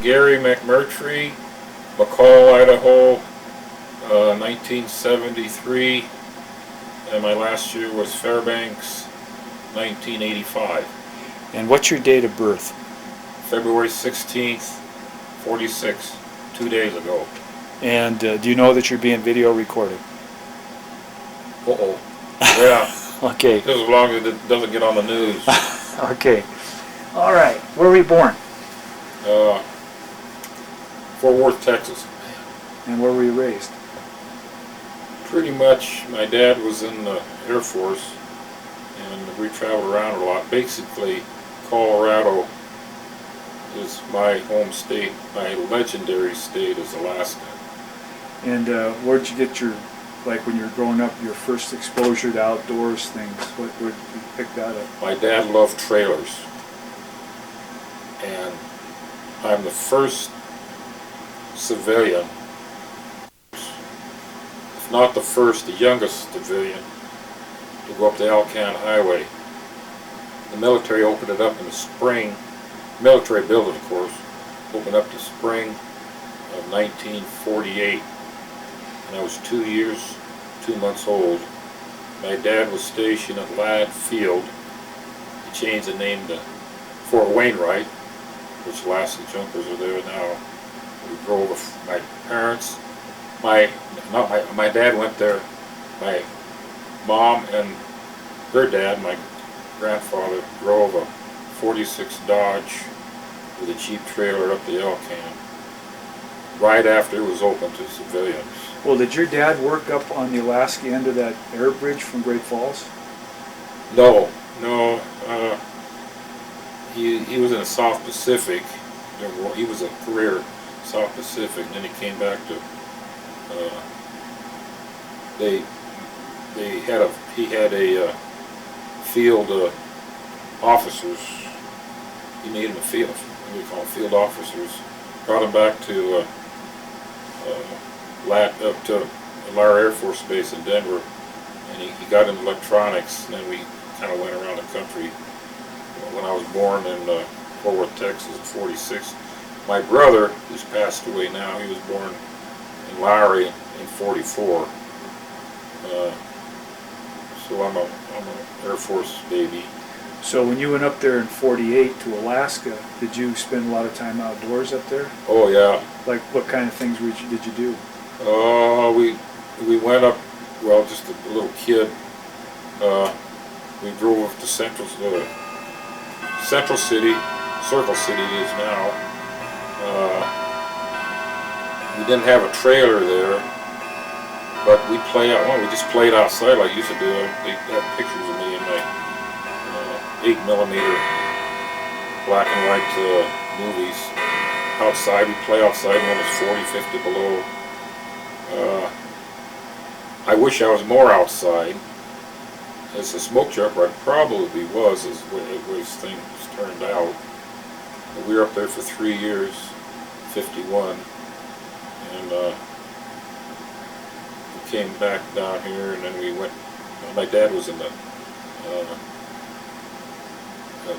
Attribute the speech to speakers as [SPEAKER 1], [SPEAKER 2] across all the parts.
[SPEAKER 1] Gary McMurtrey, McCall, Idaho, 1973, and my last year was Fairbanks, 1985.
[SPEAKER 2] And what's your date of birth?
[SPEAKER 1] February 16th, 46, 2 days ago.
[SPEAKER 2] And do you know that you're being video recorded?
[SPEAKER 1] Uh-oh. Yeah.
[SPEAKER 2] Okay.
[SPEAKER 1] Just as long as it doesn't get on the news.
[SPEAKER 2] Okay. All right. Where were you born?
[SPEAKER 1] Fort Worth, Texas.
[SPEAKER 2] And where were you raised?
[SPEAKER 1] Pretty much, my dad was in the Air Force, and we traveled around a lot. Basically, Colorado is my home state. My legendary state is Alaska.
[SPEAKER 2] And where'd you get your, like when you were growing up, your first exposure to outdoors things? Where'd you pick that up?
[SPEAKER 1] My dad loved trailers, and I'm the first civilian, if not the first, the youngest civilian to go up the AlCan highway. The military opened it up in the spring, military built it of course, opened up the spring of 1948, and I was 2 years, 2 months old. My dad was stationed at Ladd Field. He changed the name to Fort Wainwright, which Alaska Jumpers are there now. We drove with my parents. My dad went there. My mom and their dad, my grandfather, drove a 46 Dodge with a Jeep trailer up the AlCan right after it was open to civilians.
[SPEAKER 2] Well, did your dad work up on the Alaska end of that air bridge from Great Falls?
[SPEAKER 1] No. He was in the South Pacific. He was a career South Pacific, and then he came back to. He had a field officers. He needed a field. What do you call them? Field officers. Brought him back to Lar Air Force Base in Denver, and he got into electronics. And then we kind of went around the country. When I was born in Fort Worth, Texas, in '46. My brother, who's passed away now, he was born in Lowry in '44. So I'm an Air Force baby.
[SPEAKER 2] So when you went up there in '48 to Alaska, did you spend a lot of time outdoors up there?
[SPEAKER 1] Oh yeah.
[SPEAKER 2] Like what kind of things did you do?
[SPEAKER 1] We went up. Well, just a little kid. We drove up to Central City, Circle City it is now. We didn't have a trailer there, but we just played outside like I used to do. They have pictures of me in my 8mm black and white movies. Outside, we play outside when it was 40, 50 below. I wish I was more outside. As a Smokejumper, I probably was, as the way things turned out. But we were up there for 3 years, 51, and we came back down here, and then we went. My dad was in the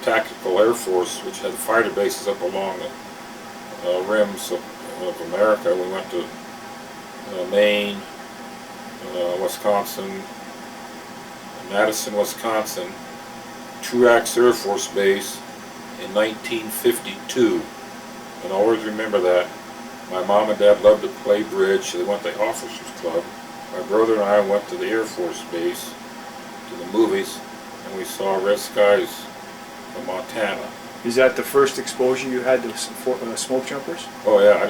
[SPEAKER 1] Tactical Air Force, which had fighter bases up along the rims of America. We went to Maine, Wisconsin, Madison, Wisconsin, Truax Air Force Base in 1952. And I always remember that. My mom and dad loved to play bridge. They went to the Officers Club. My brother and I went to the Air Force Base, to the movies, and we saw Red Skies of Montana.
[SPEAKER 2] Is that the first exposure you had to Smokejumpers?
[SPEAKER 1] Oh yeah,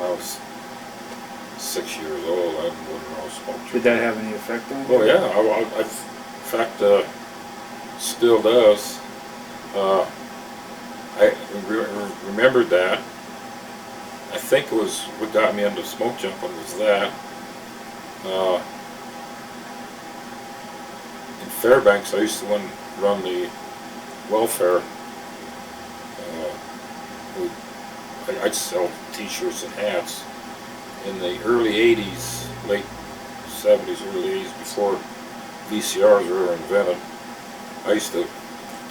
[SPEAKER 1] I was 6 years old. I didn't know Smokejumper.
[SPEAKER 2] Did that have any effect on you?
[SPEAKER 1] Oh yeah, in fact, still does. I remembered that. I think it was what got me into Smokejumping was that. In Fairbanks, I used to run the welfare. I'd sell T-shirts and hats. In the early '80s, late '70s, early '80s, before VCRs were ever invented, I used to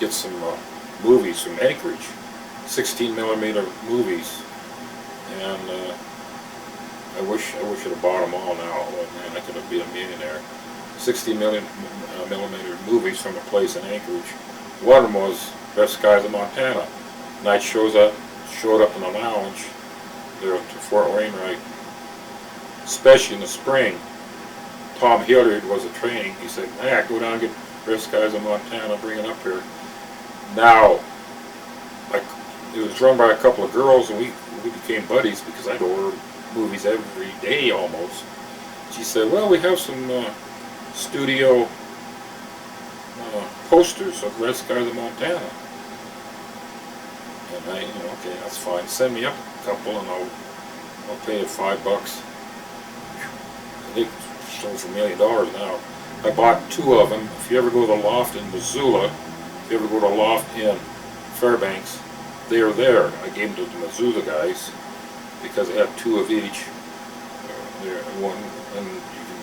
[SPEAKER 1] get some movies from Anchorage, 16mm movies, and I wish I'd have bought them all now. Oh man, I could have been a millionaire. 60 millimeter movies from a place in Anchorage. One of them was Best Skies of Montana. Night showed up in the lounge there to Fort Wainwright, especially in the spring. Tom Hilliard was a training. He said, "Yeah, go down and get Best Skies of Montana, bring it up here." Now, it was run by a couple of girls, and we became buddies because I'd order movies every day almost. She said, "Well, we have some studio posters of Red Skies of Montana." And I, okay, that's fine. Send me up a couple, and I'll pay you $5. They sold for $1 million now. I bought 2 of them. If you ever go to the loft in Missoula, if you ever go to the loft in Fairbanks, they are there. I gave them to the Missoula guys because they have 2 of each. There, one, and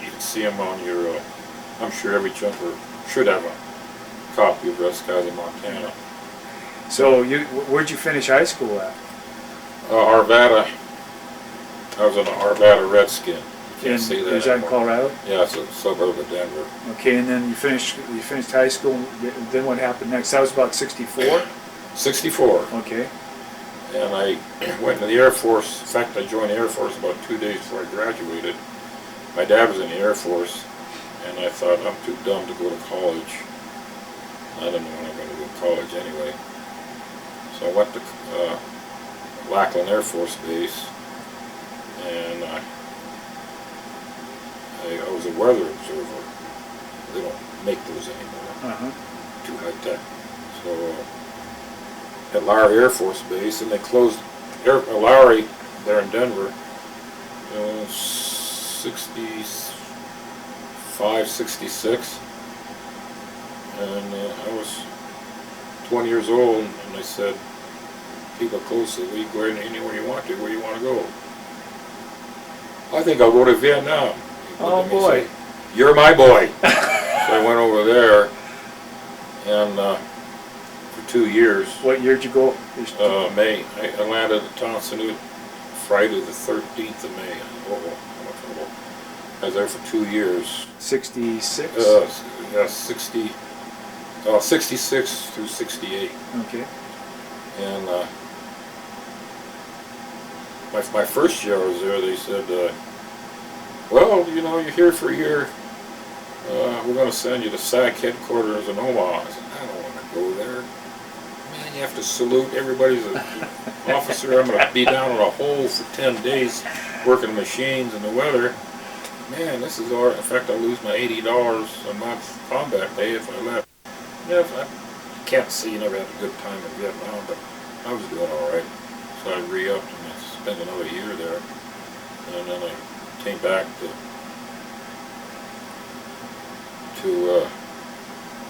[SPEAKER 1] you can see them on your. I'm sure every jumper should have a copy of Red Skies of Montana.
[SPEAKER 2] So where'd you finish high school at?
[SPEAKER 1] Arvada. I was an Arvada Redskin. You can't say that
[SPEAKER 2] is that in
[SPEAKER 1] anymore.
[SPEAKER 2] Colorado?
[SPEAKER 1] Yeah, it's a suburb of Denver.
[SPEAKER 2] Okay, and then you finished high school. Then what happened next? That was about 64.
[SPEAKER 1] 64.
[SPEAKER 2] Okay.
[SPEAKER 1] And I went to the Air Force. In fact, I joined the Air Force about 2 days before I graduated. My dad was in the Air Force, and I thought, I'm too dumb to go to college. I didn't know when I was going to go to college anyway. So I went to Lackland Air Force Base, and I was a weather observer. They don't make those anymore. Too high tech. So at Lowry Air Force Base, and they closed Lowry there in Denver, 65, 66, and I was 20 years old, and they said, people close said, "Well, you go anywhere you want to. Where do you want to go?" "I think I'll go to Vietnam."
[SPEAKER 2] Oh boy.
[SPEAKER 1] "You're my boy." So I went over there, and for 2 years.
[SPEAKER 2] What year did you go?
[SPEAKER 1] May. I landed at Tonsanute Friday the 13th of May. I was there for 2 years.
[SPEAKER 2] 66?
[SPEAKER 1] Yeah, 66 through 68.
[SPEAKER 2] Okay.
[SPEAKER 1] And my first year I was there, they said, "Well, you're here for a year. We're going to send you to SAC headquarters in Omaha." I said, "I don't want to go there. Man, you have to salute. Everybody's an officer. I'm going to be down in a hole for 10 days working machines in the weather. Man, this is all right. In fact, I'll lose my $80 a month combat pay if I left." Yeah, I can't say you never had a good time in Vietnam, but I was doing all right. So I re-upped and I spent another year there. And then I came back to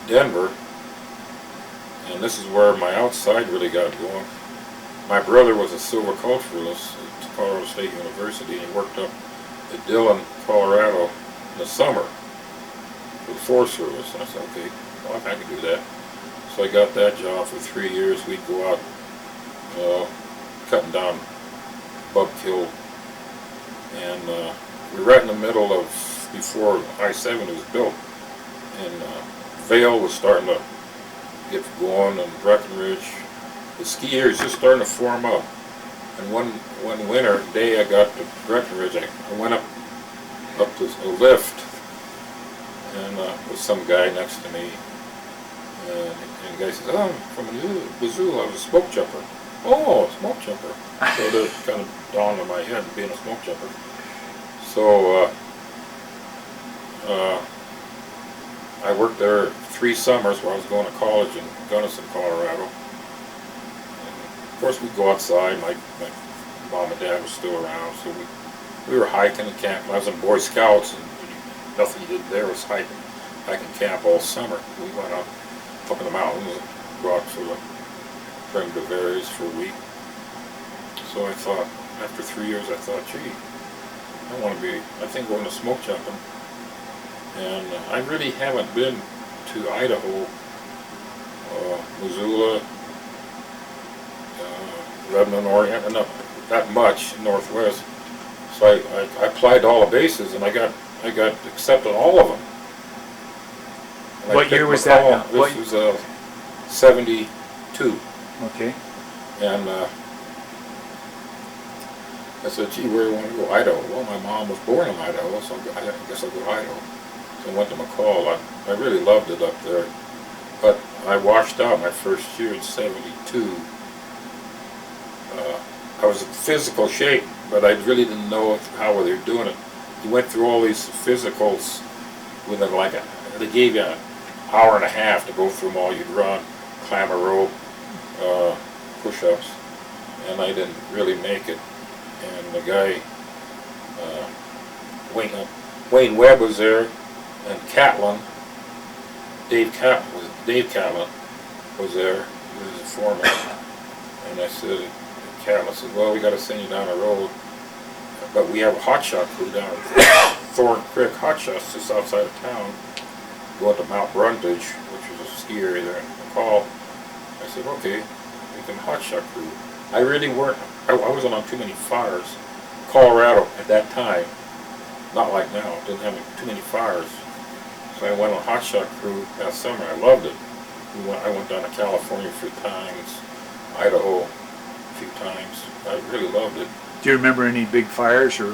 [SPEAKER 1] Denver. And this is where my outside really got going. My brother was a silviculturalist at Colorado State University, and he worked up at Dillon, Colorado in the summer for the Forest Service. And I said, okay, well, I can do that. So I got that job for 3 years. We'd go out cutting down bug kill. And we were right in the middle of, before I-70 was built. And Vail was starting to get going, and Breckenridge. The ski area was just starting to form up. And one winter day I got to Breckenridge, I went up to a lift, and with some guy next to me, and the guy says, "Oh, I'm from Missoula, I was a smoke jumper." "Oh, smoke jumper." So that kind of dawned on my head, being a smoke jumper. So I worked there 3 summers while I was going to college in Gunnison, Colorado. And of course, we'd go outside. My mom and dad were still around, so we were hiking and camping. I was in Boy Scouts, and nothing you did there was hiking camp all summer. We went up in the mountains and go out for the primitive areas for a week. So I thought, after 3 years, I thought, gee, I think going to smoke jumping. And I really haven't been to Idaho, Missoula, Lebanon, Oregon, that much in Northwest. So I applied to all the bases, and I got accepted on all of them. And I
[SPEAKER 2] What year
[SPEAKER 1] picked
[SPEAKER 2] was that
[SPEAKER 1] McCall.
[SPEAKER 2] now? What-
[SPEAKER 1] This was 72.
[SPEAKER 2] Okay.
[SPEAKER 1] And I said, gee, where do you want to go? Idaho. Well, my mom was born in Idaho, so I guess I'll go to Idaho. So I went to McCall. I really loved it up there. But I washed out my first year in 72. I was in physical shape, but I really didn't know how they were doing it. You went through all these physicals within they gave you an hour and a half to go through them all. You'd run, climb a rope, push-ups, and I didn't really make it. And the guy, Wayne Webb was there, and Catlin, Dave Catlin was there. He was the foreman. And I said, Catlin said, well, we got to send you down the road, but we have a hotshot crew down at Thorn Creek Hotshots just outside of town, going to Mount Brundage, which is a ski area there in McCall. I said, okay, we can hotshot crew. I really weren't, I wasn't on too many fires. Colorado at that time, not like now, didn't have too many fires. So I went on hotshot crew that summer. I loved it. I went down to California a few times, Idaho a few times. I really loved it.
[SPEAKER 2] Do you remember any big fires or